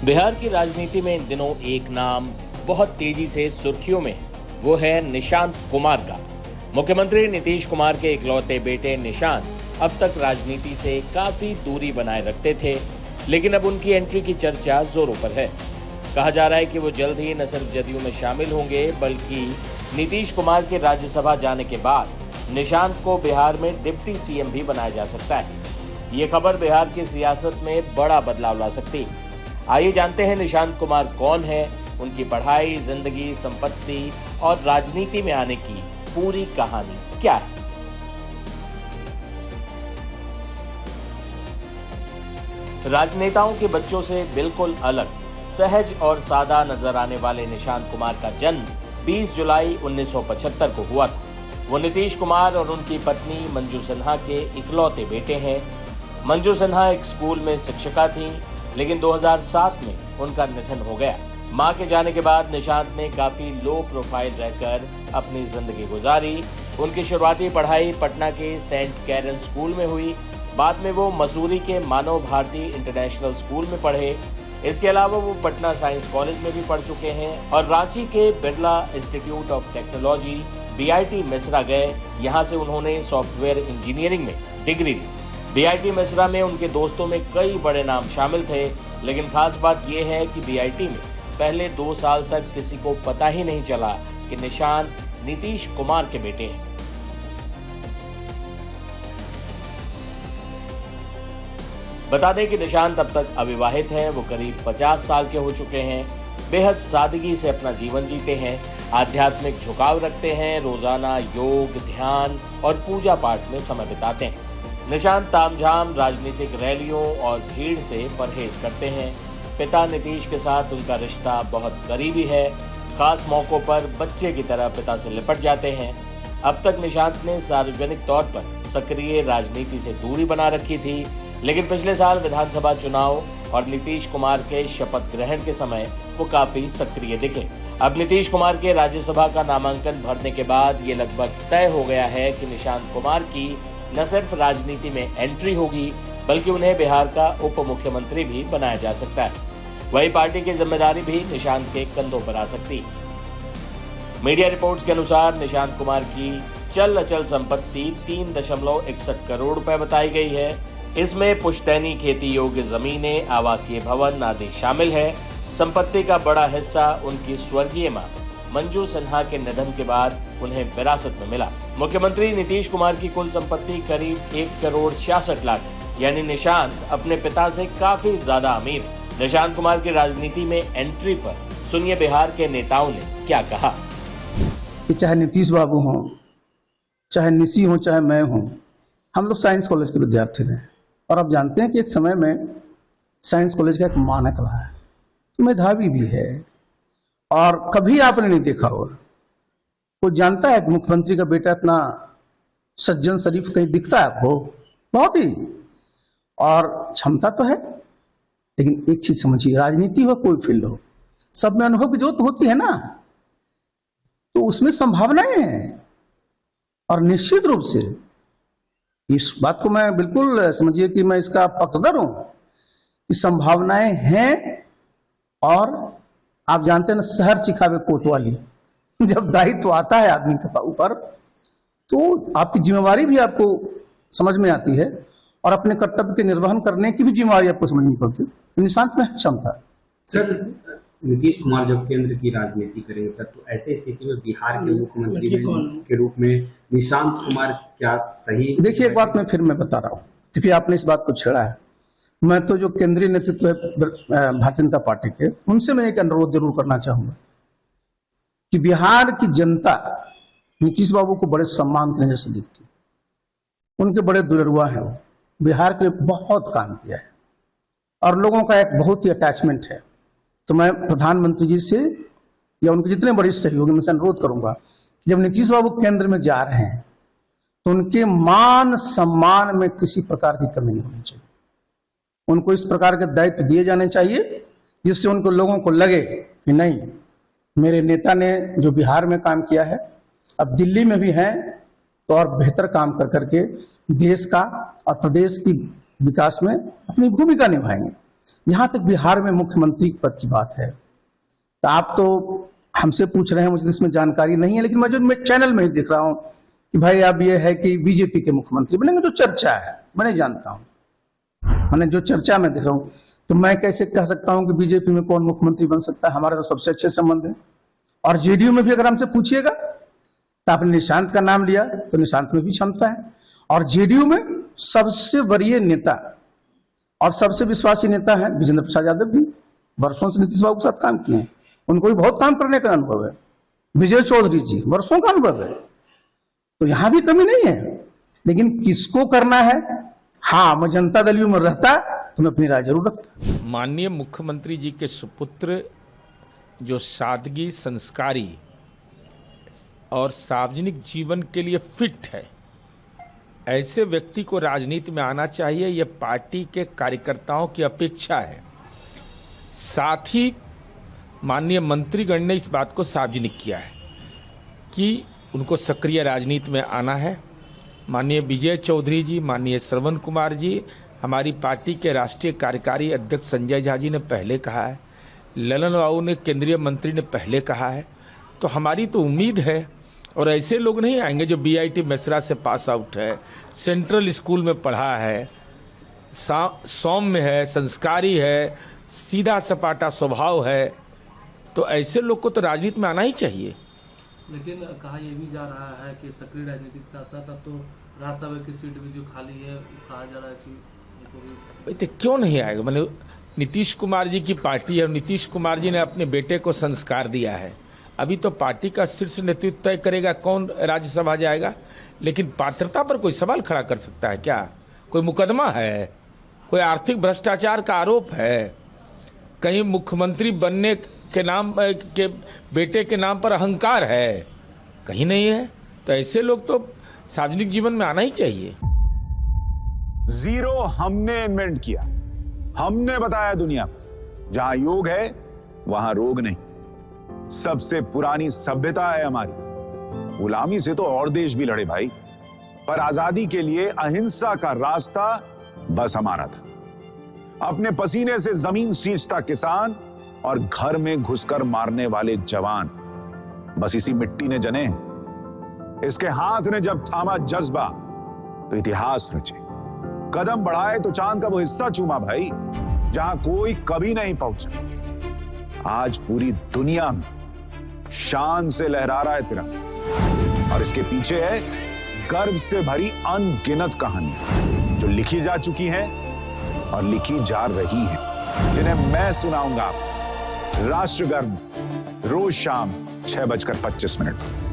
बिहार की राजनीति में इन दिनों एक नाम बहुत तेजी से सुर्खियों में है, वो है निशांत कुमार का। मुख्यमंत्री नीतीश कुमार के इकलौते बेटे निशांत अब तक राजनीति से काफी दूरी बनाए रखते थे, लेकिन अब उनकी एंट्री की चर्चा जोरों पर है। कहा जा रहा है कि वो जल्द ही न सिर्फ जदयू में शामिल होंगे, बल्कि नीतीश कुमार के राज्यसभा जाने के बाद निशांत को बिहार में डिप्टी सीएम भी बनाया जा सकता है। ये खबर बिहार की सियासत में बड़ा बदलाव ला सकती है। आइए जानते हैं निशांत कुमार कौन है, उनकी पढ़ाई, जिंदगी, संपत्ति और राजनीति में आने की पूरी कहानी क्या है। राजनेताओं के बच्चों से बिल्कुल अलग, सहज और सादा नजर आने वाले निशांत कुमार का जन्म 20 जुलाई 1975 को हुआ था। वो नीतीश कुमार और उनकी पत्नी मंजू सिन्हा के इकलौते बेटे हैं। मंजू सिन्हा एक स्कूल में शिक्षिका थीं, लेकिन 2007 में उनका निधन हो गया। मां के जाने के बाद निशांत ने काफी लो प्रोफाइल रहकर अपनी जिंदगी गुजारी। उनकी शुरुआती पढ़ाई पटना के सेंट कैरन स्कूल में हुई। बाद में वो मसूरी के मानव भारती इंटरनेशनल स्कूल में पढ़े। इसके अलावा वो पटना साइंस कॉलेज में भी पढ़ चुके हैं और रांची के Birla institute of technology BIT Mishra गए। यहाँ से उन्होंने सॉफ्टवेयर इंजीनियरिंग में डिग्री ली। BIT मिश्रा में उनके दोस्तों में कई बड़े नाम शामिल थे, लेकिन खास बात यह है कि BIT में पहले 2 साल तक किसी को पता ही नहीं चला कि निशांत नीतीश कुमार के बेटे हैं। बता दें कि निशांत अब तक अविवाहित हैं। वो करीब 50 साल के हो चुके हैं। बेहद सादगी से अपना जीवन जीते हैं, आध्यात्मिक झुकाव रखते हैं, रोजाना योग, ध्यान और पूजा पाठ में समय बिताते हैं। निशांत तामझाम, राजनीतिक रैलियों और भीड़ से परहेज करते हैं। पिता नीतीश के साथ उनका रिश्ता बहुत करीबी है। खास मौकों पर बच्चे की तरह पिता से लिपट जाते हैं। अब तक निशांत ने सार्वजनिक तौर पर सक्रिय राजनीति से दूरी बना रखी थी, लेकिन पिछले साल विधानसभा चुनाव और नीतीश कुमार के शपथ ग्रहण के समय वो काफी सक्रिय दिखे। अब नीतीश कुमार के राज्यसभा का नामांकन भरने के बाद ये लगभग तय हो गया है कि निशांत कुमार की न सिर्फ राजनीति में एंट्री होगी, बल्कि उन्हें बिहार का उप मुख्यमंत्री भी बनाया जा सकता है। वही पार्टी की जिम्मेदारी भी निशांत के कंधों पर आ सकती है। मीडिया रिपोर्ट्स के अनुसार निशांत कुमार की चल अचल संपत्ति 3.61 करोड़ रुपए बताई गई है। इसमें पुश्तैनी खेती योग्य जमीनें, आवासीय भवन आदि शामिल है। संपत्ति का बड़ा हिस्सा उनकी स्वर्गीय मां मंजू सिन्हा के निधन के बाद उन्हें विरासत में मिला। मुख्यमंत्री नीतीश कुमार की कुल संपत्ति करीब 1,66,00,000, यानी निशांत अपने पिता से काफी ज्यादा अमीर है। निशांत कुमार की राजनीति में एंट्री पर सुनिए बिहार के नेताओं ने क्या कहा। चाहे नीतीश बाबू हों, चाहे निशी हो, चाहे मैं हूं, हम लोग साइंस कॉलेज के विद्यार्थी रहे और आप जानते हैं कि एक समय में साइंस कॉलेज का एक मानक रहा है, मेधावी भी है और कभी आपने नहीं देखा होगा वो जानता है कि मुख्यमंत्री का बेटा इतना सज्जन शरीफ कहीं दिखता है आपको? बहुत ही। और क्षमता तो है, लेकिन एक चीज समझिए, राजनीति हो कोई फील्ड हो, सब में अनुभव की जरूरत होती है ना, तो उसमें संभावनाएं हैं। और निश्चित रूप से इस बात को मैं बिल्कुल समझिए कि मैं इसका पक्षधर हूं कि संभावनाएं हैं। और आप जानते हैं ना, शहर सिखावे कोतवाली, जब दायित्व आता है आदमी के ऊपर तो आपकी जिम्मेवारी भी आपको समझ में आती है और अपने कर्तव्य के निर्वहन करने की भी जिम्मेवारी आपको समझनी पड़ती है। निशांत में क्षमता। सर, नीतीश कुमार जब केंद्र की राजनीति करेंगे सर, तो ऐसी स्थिति में बिहार के मुख्यमंत्री के रूप में निशांत कुमार क्या सही? देखिए, एक बात मैं बता रहा हूँ, क्योंकि आपने इस बात को छेड़ा है। मैं तो जो केंद्रीय नेतृत्व है भारतीय जनता पार्टी के, उनसे मैं एक अनुरोध जरूर करना चाहूंगा कि बिहार की जनता नीतीश बाबू को बड़े सम्मान की नजर से देखती है। उनके बड़े दुलरुआ हैं, वो बिहार के लिए बहुत काम किया है और लोगों का एक बहुत ही अटैचमेंट है। तो मैं प्रधानमंत्री जी से या उनके जितने बड़े सहयोगी में से अनुरोध करूंगा कि जब नीतीश बाबू केंद्र में जा रहे हैं तो उनके मान सम्मान में किसी प्रकार की कमी नहीं होनी चाहिए। उनको इस प्रकार के दायित्व दिए जाने चाहिए जिससे उनको लोगों को लगे कि नहीं, मेरे नेता ने जो बिहार में काम किया है, अब दिल्ली में भी हैं तो और बेहतर काम कर करके देश का और प्रदेश की विकास में अपनी भूमिका निभाएंगे। जहां तक बिहार में मुख्यमंत्री पद की बात है, तो आप तो हमसे पूछ रहे हैं, मुझे इसमें जानकारी नहीं है, लेकिन मैं चैनल में ही देख रहा हूं कि भाई अब ये है कि बीजेपी के मुख्यमंत्री बनेंगे, जो चर्चा है, मैं नहीं जानता हूं, मैंने जो चर्चा में देख रहा हूं, तो मैं कैसे कह सकता हूं कि बीजेपी में कौन मुख्यमंत्री बन सकता है। हमारे तो सबसे अच्छे संबंध है। और जेडीयू में भी अगर हमसे पूछिएगा, तो आपने निशांत का नाम लिया, तो निशांत में भी क्षमता है। और जेडीयू में सबसे वरीय नेता और सबसे विश्वासी नेता है विजेंद्र प्रसाद यादव भी, वर्षों से नीतीश बाबू के साथ काम किए हैं, उनको भी बहुत काम करने का अनुभव है। विजय चौधरी जी, वर्षों का अनुभव है, तो यहां भी कमी नहीं है। लेकिन किसको करना है, हाँ, मैं जनता दल में रहता तो मैं अपनी राय जरूर रखता। माननीय मुख्यमंत्री जी के सुपुत्र जो सादगी, संस्कारी और सार्वजनिक जीवन के लिए फिट है, ऐसे व्यक्ति को राजनीति में आना चाहिए। यह पार्टी के कार्यकर्ताओं की अपेक्षा है। साथ ही माननीय मंत्रीगण ने इस बात को सार्वजनिक किया है कि उनको सक्रिय राजनीति में आना है। माननीय विजय चौधरी जी, माननीय श्रवण कुमार जी, हमारी पार्टी के राष्ट्रीय कार्यकारी अध्यक्ष संजय झा जी ने पहले कहा है, ललन बाबू ने, केंद्रीय मंत्री ने पहले कहा है। तो हमारी तो उम्मीद है, और ऐसे लोग नहीं आएंगे जो बीआईटी मेसरा से पास आउट है, सेंट्रल स्कूल में पढ़ा है, सौम्य है, संस्कारी है, सीधा सपाटा स्वभाव है, तो ऐसे लोग को तो राजनीति में आना ही चाहिए। लेकिन कहा यह भी जा रहा है कि सक्रिय राजनीति के साथ साथ अब तो राज्यसभा की सीट भी जो खाली है, कहा जा रहा है कि तो क्यों नहीं आएगा। मतलब नीतीश कुमार जी की पार्टी है, नीतीश कुमार जी ने अपने बेटे को संस्कार दिया है। अभी तो पार्टी का शीर्ष नेतृत्व तय करेगा कौन राज्यसभा जाएगा, लेकिन पात्रता पर कोई सवाल खड़ा कर सकता है क्या? कोई मुकदमा है, कोई आर्थिक भ्रष्टाचार का आरोप है, कहीं मुख्यमंत्री बनने के नाम के बेटे के नाम पर अहंकार है? कहीं नहीं है। तो ऐसे लोग तो सार्वजनिक जीवन में आना ही चाहिए। जीरो हमने इन्वेंट किया, हमने बताया दुनिया को, जहां योग है वहां रोग नहीं। सबसे पुरानी सभ्यता है हमारी। गुलामी से तो और देश भी लड़े भाई, पर आजादी के लिए अहिंसा का रास्ता बस हमारा था। अपने पसीने से जमीन सींचता किसान और घर में घुसकर मारने वाले जवान, बस इसी मिट्टी ने जने। इसके हाथ ने जब थामा जज्बा तो इतिहास रचे। कदम बढ़ाए तो चांद का वो हिस्सा चूमा भाई, जहां कोई कभी नहीं पहुंचा। आज पूरी दुनिया में शान से लहरा रहा है तिरंगा, और इसके पीछे है गर्व से भरी अनगिनत कहानियां जो लिखी जा चुकी हैं और लिखी जा रही हैं, जिन्हें मैं सुनाऊंगा राष्ट्रगर्व रोज शाम 6:25 पर।